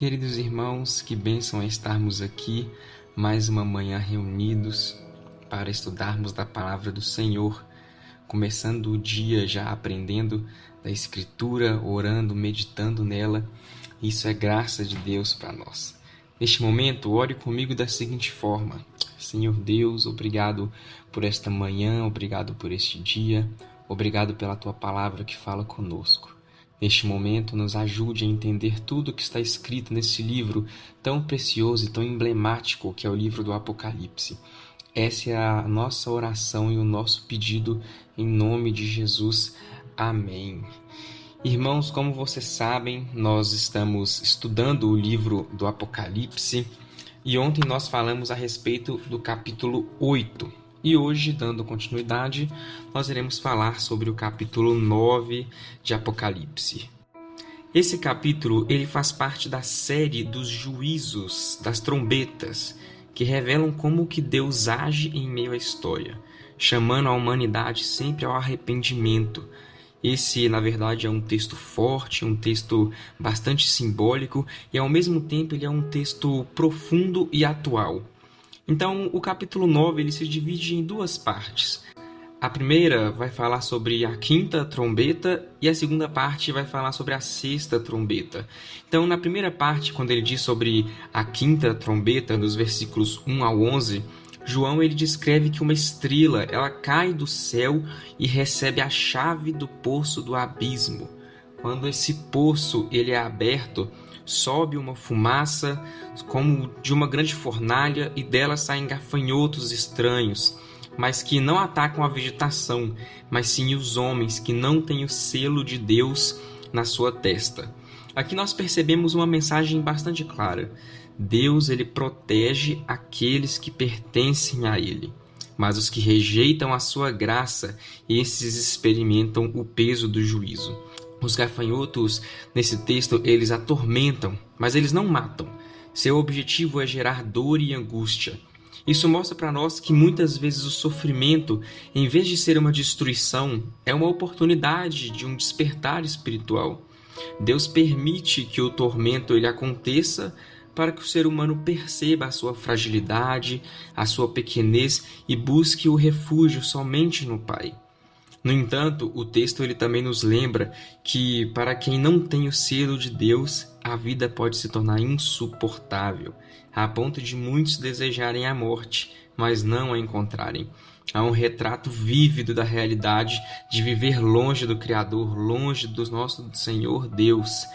Queridos irmãos, que bênção é estarmos aqui mais uma manhã reunidos para estudarmos da palavra do Senhor, começando o dia já aprendendo da Escritura, orando, meditando nela. Isso é graça de Deus para nós. Neste momento, ore comigo da seguinte forma: Senhor Deus, obrigado por esta manhã, obrigado por este dia, obrigado pela Tua palavra que fala conosco. Neste momento, nos ajude a entender tudo o que está escrito nesse livro tão precioso e tão emblemático que é o livro do Apocalipse. Essa é a nossa oração e o nosso pedido em nome de Jesus. Amém. Irmãos, como vocês sabem, nós estamos estudando o livro do Apocalipse e ontem nós falamos a respeito do capítulo 8. E hoje, dando continuidade, nós iremos falar sobre o capítulo 9 de Apocalipse. Esse capítulo ele faz parte da série dos juízos, das trombetas, que revelam como que Deus age em meio à história, chamando a humanidade sempre ao arrependimento. Esse, na verdade, é um texto forte, um texto bastante simbólico e, ao mesmo tempo, ele é um texto profundo e atual. Então, o capítulo 9 ele se divide em duas partes. A primeira vai falar sobre a quinta trombeta e a segunda parte vai falar sobre a sexta trombeta. Então, na primeira parte, quando ele diz sobre a quinta trombeta, nos versículos 1 ao 11, João ele descreve que uma estrela ela cai do céu e recebe a chave do poço do abismo. Quando esse poço ele é aberto, sobe uma fumaça como de uma grande fornalha e dela saem gafanhotos estranhos, mas que não atacam a vegetação, mas sim os homens que não têm o selo de Deus na sua testa. Aqui nós percebemos uma mensagem bastante clara. Deus ele protege aqueles que pertencem a Ele, mas os que rejeitam a sua graça, esses experimentam o peso do juízo. Os gafanhotos, nesse texto, eles atormentam, mas eles não matam. Seu objetivo é gerar dor e angústia. Isso mostra para nós que muitas vezes o sofrimento, em vez de ser uma destruição, é uma oportunidade de um despertar espiritual. Deus permite que o tormento ele aconteça para que o ser humano perceba a sua fragilidade, a sua pequenez e busque o refúgio somente no Pai. No entanto, o texto ele também nos lembra que, para quem não tem o selo de Deus, a vida pode se tornar insuportável, a ponto de muitos desejarem a morte, mas não a encontrarem. Há um retrato vívido da realidade de viver longe do Criador, longe do nosso Senhor Deus,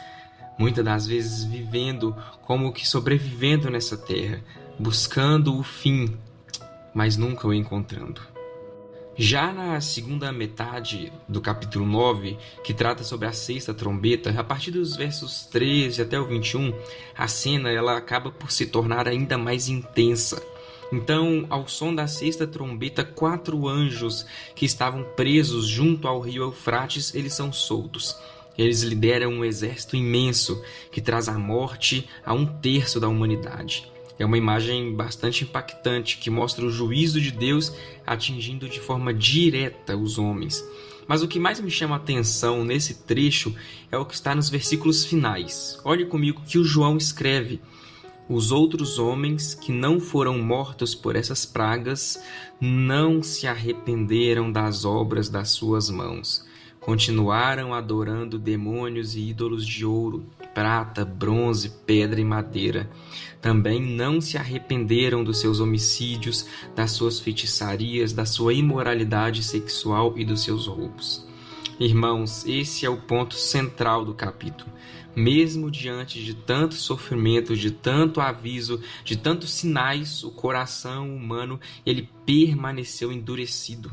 muitas das vezes vivendo como que sobrevivendo nessa terra, buscando o fim, mas nunca o encontrando. Já na segunda metade do capítulo 9, que trata sobre a sexta trombeta, a partir dos versos 13 até o 21, a cena ela acaba por se tornar ainda mais intensa. Então, ao som da sexta trombeta, 4 anjos que estavam presos junto ao rio Eufrates, eles são soltos. Eles lideram um exército imenso que traz a morte a 1/3 da humanidade. É uma imagem bastante impactante que mostra o juízo de Deus atingindo de forma direta os homens. Mas o que mais me chama a atenção nesse trecho é o que está nos versículos finais. Olhe comigo que o João escreve: os outros homens que não foram mortos por essas pragas não se arrependeram das obras das suas mãos. Continuaram adorando demônios e ídolos de ouro, prata, bronze, pedra e madeira. Também não se arrependeram dos seus homicídios, das suas feitiçarias, da sua imoralidade sexual e dos seus roubos. Irmãos, esse é o ponto central do capítulo. Mesmo diante de tanto sofrimento, de tanto aviso, de tantos sinais, o coração humano ele permaneceu endurecido.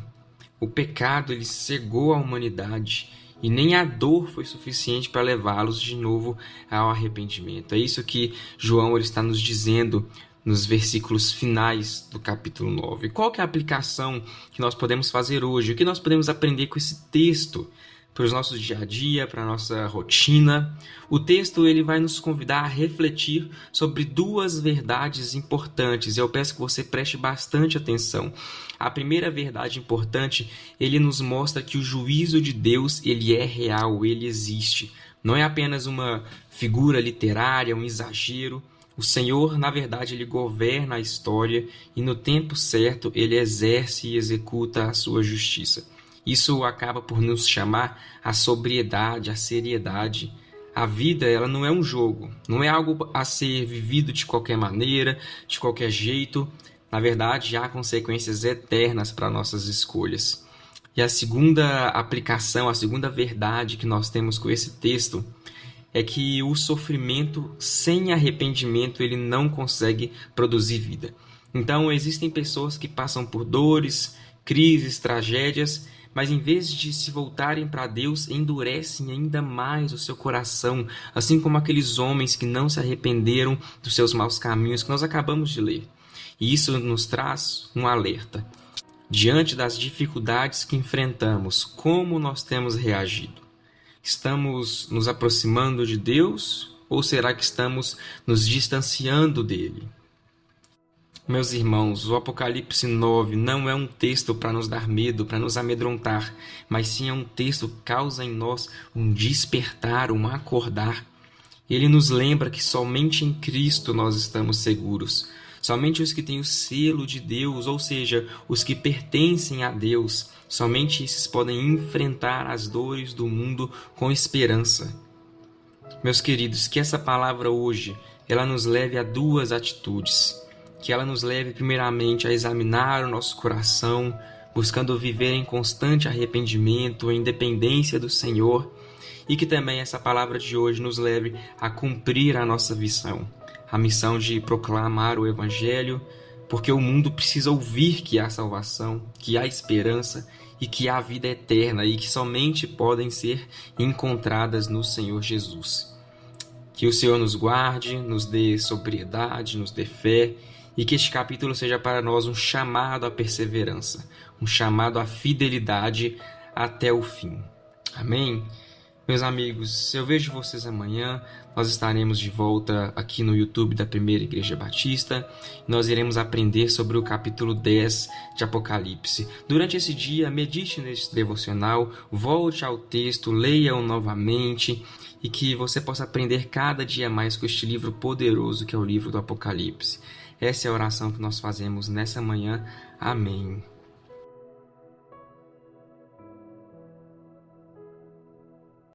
O pecado ele cegou a humanidade e nem a dor foi suficiente para levá-los de novo ao arrependimento. É isso que João ele está nos dizendo nos versículos finais do capítulo 9. Qual que é a aplicação que nós podemos fazer hoje? O que nós podemos aprender com esse texto para os nossos dia a dia, para a nossa rotina? O texto ele vai nos convidar a refletir sobre 2 verdades importantes. Eu peço que você preste bastante atenção. A primeira verdade importante, ele nos mostra que o juízo de Deus ele é real, ele existe. Não é apenas uma figura literária, um exagero. O Senhor, na verdade, Ele governa a história e no tempo certo Ele exerce e executa a sua justiça. Isso acaba por nos chamar à sobriedade, à seriedade. A vida, ela não é um jogo, não é algo a ser vivido de qualquer maneira, de qualquer jeito. Na verdade, há consequências eternas para nossas escolhas. E a segunda aplicação, a segunda verdade que nós temos com esse texto é que o sofrimento sem arrependimento ele não consegue produzir vida. Então, existem pessoas que passam por dores, crises, tragédias, mas em vez de se voltarem para Deus, endurecem ainda mais o seu coração, assim como aqueles homens que não se arrependeram dos seus maus caminhos que nós acabamos de ler. E isso nos traz um alerta. Diante das dificuldades que enfrentamos, como nós temos reagido? Estamos nos aproximando de Deus ou será que estamos nos distanciando dele? Meus irmãos, o Apocalipse 9 não é um texto para nos dar medo, para nos amedrontar, mas sim é um texto que causa em nós um despertar, um acordar. Ele nos lembra que somente em Cristo nós estamos seguros. Somente os que têm o selo de Deus, ou seja, os que pertencem a Deus, somente esses podem enfrentar as dores do mundo com esperança. Meus queridos, que essa palavra hoje, ela nos leve a duas atitudes. Que ela nos leve primeiramente a examinar o nosso coração, buscando viver em constante arrependimento, em dependência do Senhor, e que também essa palavra de hoje nos leve a cumprir a nossa missão, a missão de proclamar o Evangelho, porque o mundo precisa ouvir que há salvação, que há esperança e que há vida eterna e que somente podem ser encontradas no Senhor Jesus. Que o Senhor nos guarde, nos dê sobriedade, nos dê fé e que este capítulo seja para nós um chamado à perseverança, um chamado à fidelidade até o fim. Amém? Meus amigos, eu vejo vocês amanhã. Nós estaremos de volta aqui no YouTube da Primeira Igreja Batista. Nós iremos aprender sobre o capítulo 10 de Apocalipse. Durante esse dia, medite neste devocional, volte ao texto, leia-o novamente e que você possa aprender cada dia mais com este livro poderoso que é o livro do Apocalipse. Essa é a oração que nós fazemos nessa manhã. Amém.